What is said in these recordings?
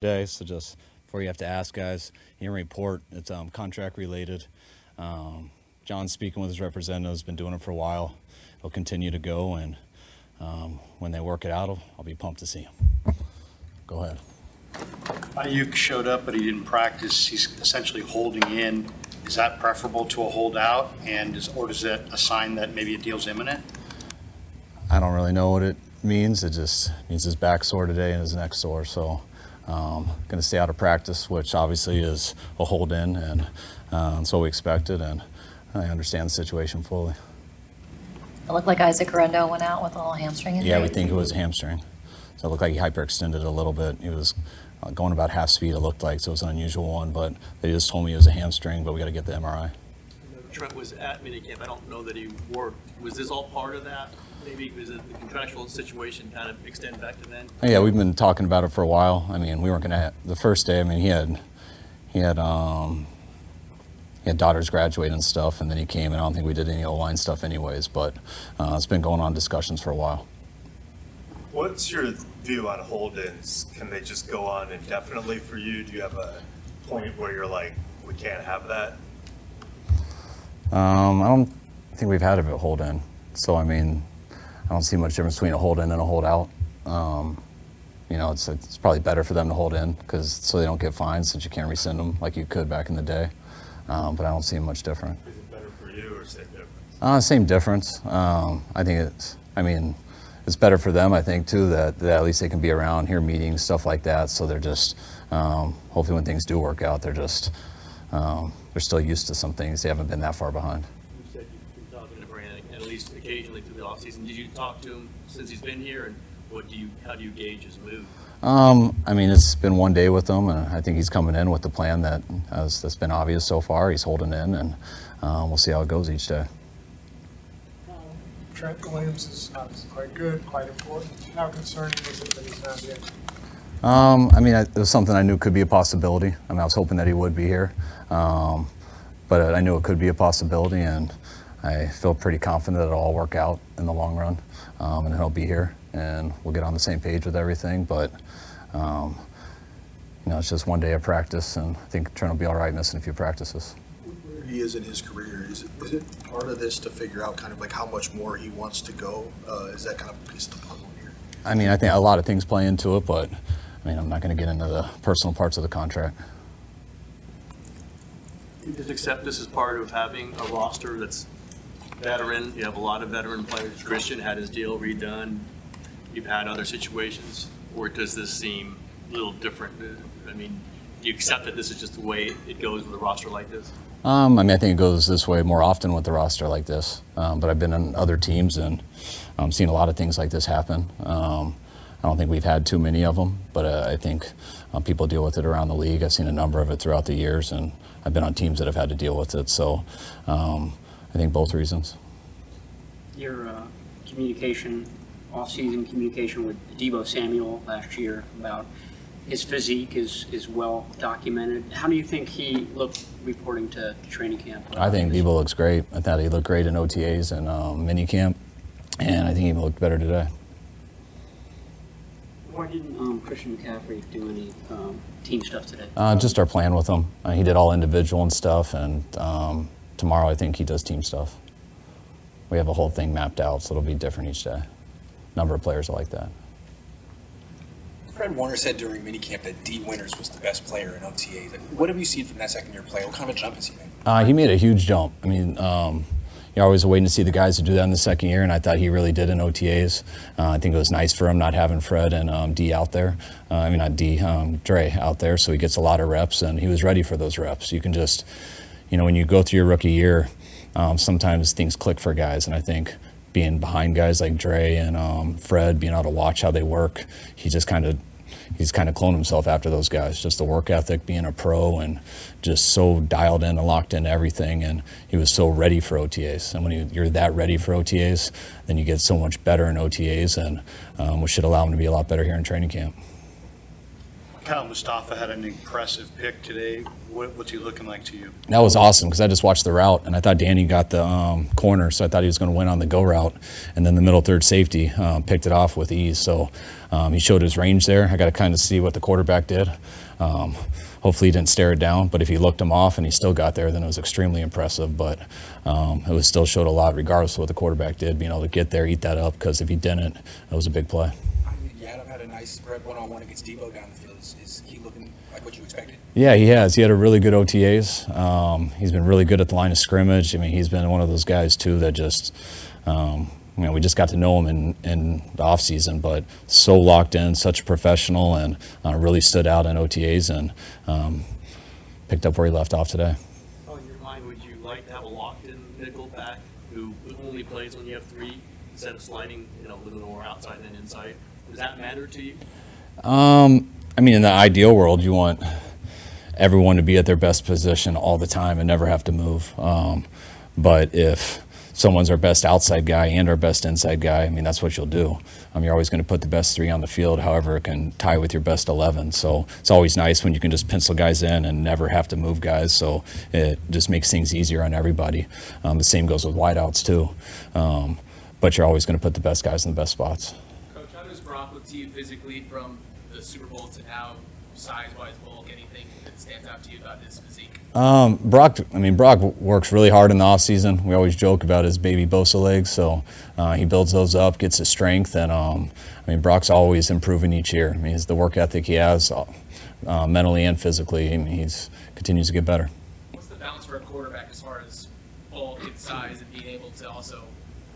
Day, so just before you have to ask guys, your report, it's contract related. John's speaking with his representatives, been doing it for a while. He'll continue to go, and when they work it out, I'll be pumped to see him. Go ahead. Ayuk showed up, but he didn't practice. He's essentially holding in. Is that preferable to a holdout, or does that a sign that maybe a deal's imminent? I don't really know what it means. It just means his back's sore today and his neck's sore, so going to stay out of practice, which obviously is a hold in, and that's what we expected, and I understand the situation fully. It looked like Isaac Rendell went out with a little hamstring injury. Yeah, we think it was a hamstring. So it looked like he hyperextended a little bit. He was going about half speed, it looked like, so it was an unusual one, but they just told me it was a hamstring, but we got to get the MRI. Trent was at minicamp. I don't know that he worked. Was this all part of that? Maybe was it the contractual situation kind of extend back to then? Yeah, we've been talking about it for a while. I mean, we weren't going to the first day. I mean, he had daughters graduate and stuff, and then he came, and I don't think we did any O-line stuff anyways. But it's been going on discussions for a while. What's your view on hold-ins? Can they just go on indefinitely for you? Do you have a point where you're like, we can't have that? I don't think we've had a hold-in. So, I mean, I don't see much difference between a hold-in and a hold-out. You know, it's probably better for them to hold in so they don't get fined, since you can't rescind them like you could back in the day. But I don't see much different. Is it better for you or same difference? Same difference. I think it's better for them, I think, too, that at least they can be around, hear meetings, stuff like that. So they're just, hopefully when things do work out, they're still used to some things. They haven't been that far behind. You said you've been talking to Brandon at least occasionally through the offseason. Did you talk to him since he's been here, and how do you gauge his mood? I mean, it's been one day with him, and I think he's coming in with the plan that's been obvious so far. He's holding in, and we'll see how it goes each day. Trent Williams is obviously quite good, quite important. How concerning is it that he's not here? I mean, it was something I knew could be a possibility. I mean, I was hoping that he would be here, but I knew it could be a possibility, and I feel pretty confident that it'll all work out in the long run, and he'll be here, and we'll get on the same page with everything. But you know, it's just one day of practice, and I think Trent will be all right missing a few practices. Where he is in his career, is it part of this to figure out kind of like how much more he wants to go? Is that kind of a piece of the puzzle here? I mean, I think a lot of things play into it, but I mean, I'm not going to get into the personal parts of the contract. You just accept this as part of having a roster that's veteran. You have a lot of veteran players. Christian had his deal redone. You've had other situations. Or does this seem a little different? I mean, do you accept that this is just the way it goes with a roster like this? I mean, I think it goes this way more often with a roster like this. But I've been on other teams and seen a lot of things like this happen. I don't think we've had too many of them, but I think people deal with it around the league. I've seen a number of it throughout the years, and I've been on teams that have had to deal with it. So I think both reasons. Your communication, off-season communication with Deebo Samuel last year about his physique is well documented. How do you think he looked reporting to training camp? I think Deebo looks great. I thought he looked great in OTAs and mini camp, and I think he looked better today. Why didn't Christian McCaffrey do any team stuff today? Just our plan with him. He did all individual and stuff, and tomorrow I think he does team stuff. We have a whole thing mapped out, so it'll be different each day. Number of players are like that. Fred Warner said during minicamp that D. Winters was the best player in OTAs. What have you seen from that second-year player? What kind of a jump has he made? He made a huge jump. I mean, you're always waiting to see the guys who do that in the second year, and I thought he really did in OTAs. I think it was nice for him not having Fred and D out there. I mean, not D, Dre out there, so he gets a lot of reps, and he was ready for those reps. You can just, you know, when you go through your rookie year, sometimes things click for guys, and I think being behind guys like Dre and Fred, being able to watch how they work, he's kind of cloned himself after those guys. Just the work ethic, being a pro, and just so dialed in and locked into everything. And he was so ready for OTAs. And when you're that ready for OTAs, then you get so much better in OTAs, and which should allow him to be a lot better here in training camp. Kyle Mustafa had an impressive pick today. What's he looking like to you? That was awesome because I just watched the route, and I thought Danny got the corner, so I thought he was going to win on the go route. And then the middle third safety picked it off with ease. So he showed his range there. I got to kind of see what the quarterback did. Hopefully he didn't stare it down, but if he looked him off and he still got there, then it was extremely impressive. But it was still showed a lot regardless of what the quarterback did, being able to get there, eat that up, because if he didn't, it was a big play. Adam had a nice spread one-on-one against Debo down the field. Is he looking like what you expected? Yeah, he has. He had a really good OTAs. He's been really good at the line of scrimmage. I mean, he's been one of those guys, too, that just we just got to know him in the offseason, but so locked in, such a professional, and really stood out in OTAs and picked up where he left off today. In your mind, would you like to have a locked-in nickel back who only plays when you have three instead of sliding, a little more outside than inside? Does that matter to you? I mean, in the ideal world, you want everyone to be at their best position all the time and never have to move. But if someone's our best outside guy and our best inside guy, I mean, that's what you'll do. You're always going to put the best three on the field, however it can tie with your best 11. So it's always nice when you can just pencil guys in and never have to move guys. So it just makes things easier on everybody. The same goes with wideouts, too. But you're always going to put the best guys in the best spots. Coach, how does Brock look to you physically from the Super Bowl to now, size-wise, bulk, anything that stands out to you about his physique? Brock works really hard in the offseason. We always joke about his baby Bosa legs, so he builds those up, gets his strength, and Brock's always improving each year. I mean, the work ethic he has, mentally and physically, he's continues to get better. What's the balance for a quarterback as far as bulk and size and being able to also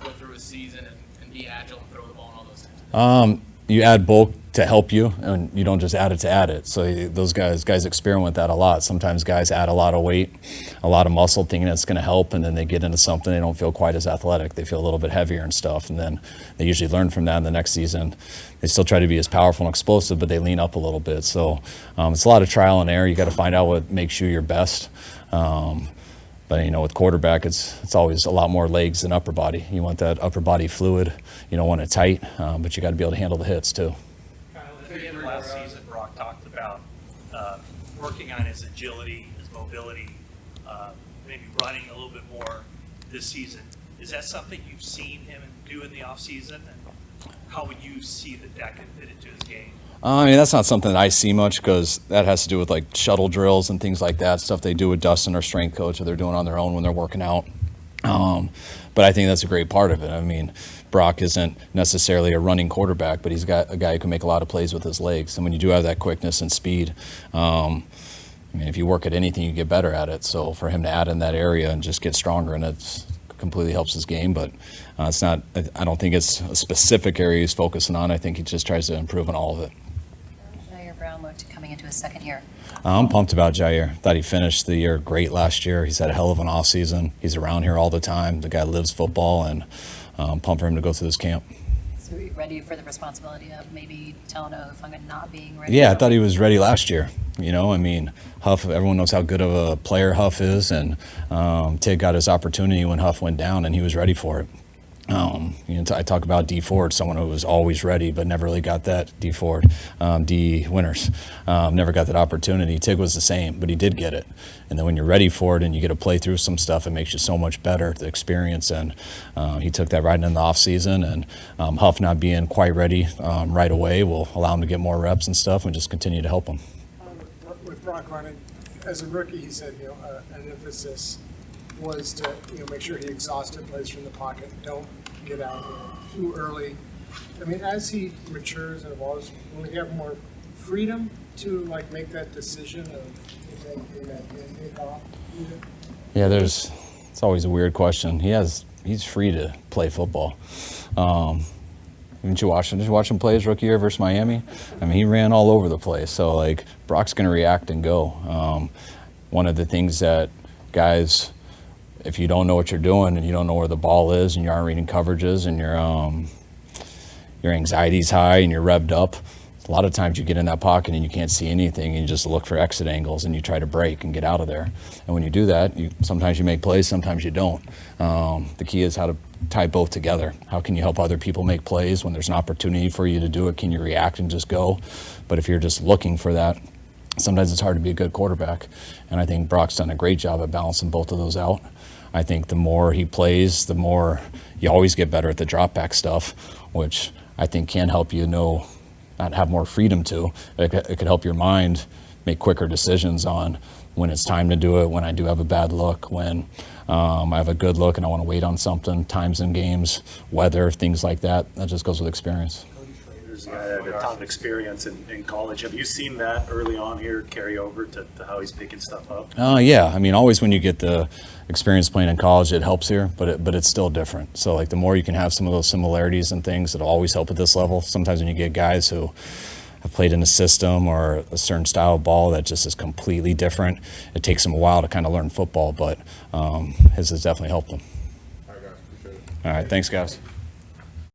go through a season and be agile and throw the ball and all those things? You add bulk to help you, and you don't just add it to add it. So those guys experiment with that a lot. Sometimes guys add a lot of weight, a lot of muscle, thinking that's going to help, and then they get into something, they don't feel quite as athletic. They feel a little bit heavier and stuff, and then they usually learn from that in the next season. They still try to be as powerful and explosive, but they lean up a little bit. So it's a lot of trial and error. You got to find out what makes you your best. But with quarterback, it's always a lot more legs than upper body. You want that upper body fluid. You don't want it tight, but you got to be able to handle the hits too. Last season, Brock talked about working on his agility, his mobility, maybe running a little bit more this season. Is that something you've seen him do in the offseason? And how would you see that could fit into his game? That's not something that I see much, because that has to do with like shuttle drills and things like that, stuff they do with Dustin, our strength coach, or they're doing on their own when they're working out. But I think that's a great part of it. Brock isn't necessarily a running quarterback, but he's got a guy who can make a lot of plays with his legs. And when you do have that quickness and speed, if you work at anything, you get better at it. So for him to add in that area and just get stronger, and it completely helps his game. But it's not. I don't think it's a specific area he's focusing on. I think he just tries to improve on all of it. Jair Brown looked coming into his second year. I'm pumped about Jair. Thought he finished the year great last year. He's had a hell of an offseason. He's around here all the time. The guy lives football, and pumped for him to go through this camp. So are you ready for the responsibility of maybe telling Hufanga not being ready? Yeah, I thought he was ready last year. Huff, everyone knows how good of a player Huff is, and Tig got his opportunity when Huff went down, and he was ready for it. I talk about D Ford, someone who was always ready but never really got that. D Ford, D Winters, never got that opportunity. Tig was the same, but he did get it. And then when you're ready for it and you get to play through some stuff, it makes you so much better, the experience. And he took that right in the off season, and Huff not being quite ready right away will allow him to get more reps and stuff, and just continue to help him. With Brock running, as a rookie, he said, an emphasis was to make sure he exhausted plays from the pocket. Don't get out too early. As he matures and evolves, will he have more freedom to make that decision of that take off? Yeah, it's always a weird question. He's free to play football. Did you watch him play his rookie year versus Miami? He ran all over the place. So Brock's going to react and go. One of the things that guys, if you don't know what you're doing and you don't know where the ball is and you aren't reading coverages and your anxiety's high and you're revved up, a lot of times you get in that pocket and you can't see anything, and you just look for exit angles and you try to break and get out of there. And when you do that, sometimes you make plays, sometimes you don't. The key is how to tie both together. How can you help other people make plays when there's an opportunity for you to do it? Can you react and just go? But if you're just looking for that, sometimes it's hard to be a good quarterback. And I think Brock's done a great job at balancing both of those out. I think the more he plays, the more you always get better at the drop back stuff, which I think can help you not have more freedom to. It could help your mind make quicker decisions on when it's time to do it, when I do have a bad look, when I have a good look and I want to wait on something, times in games, weather, things like that. That just goes with experience. There's a guy that had a ton of experience in college. Have you seen that early on here carry over to how he's picking stuff up? Yeah. I mean, always when you get the experience playing in college, it helps here, but it's still different. So, like, the more you can have some of those similarities and things, it'll always help at this level. Sometimes when you get guys who have played in a system or a certain style of ball that just is completely different, it takes them a while to kind of learn football, but his has definitely helped them. All right, guys. Appreciate it. All right. Thanks, guys.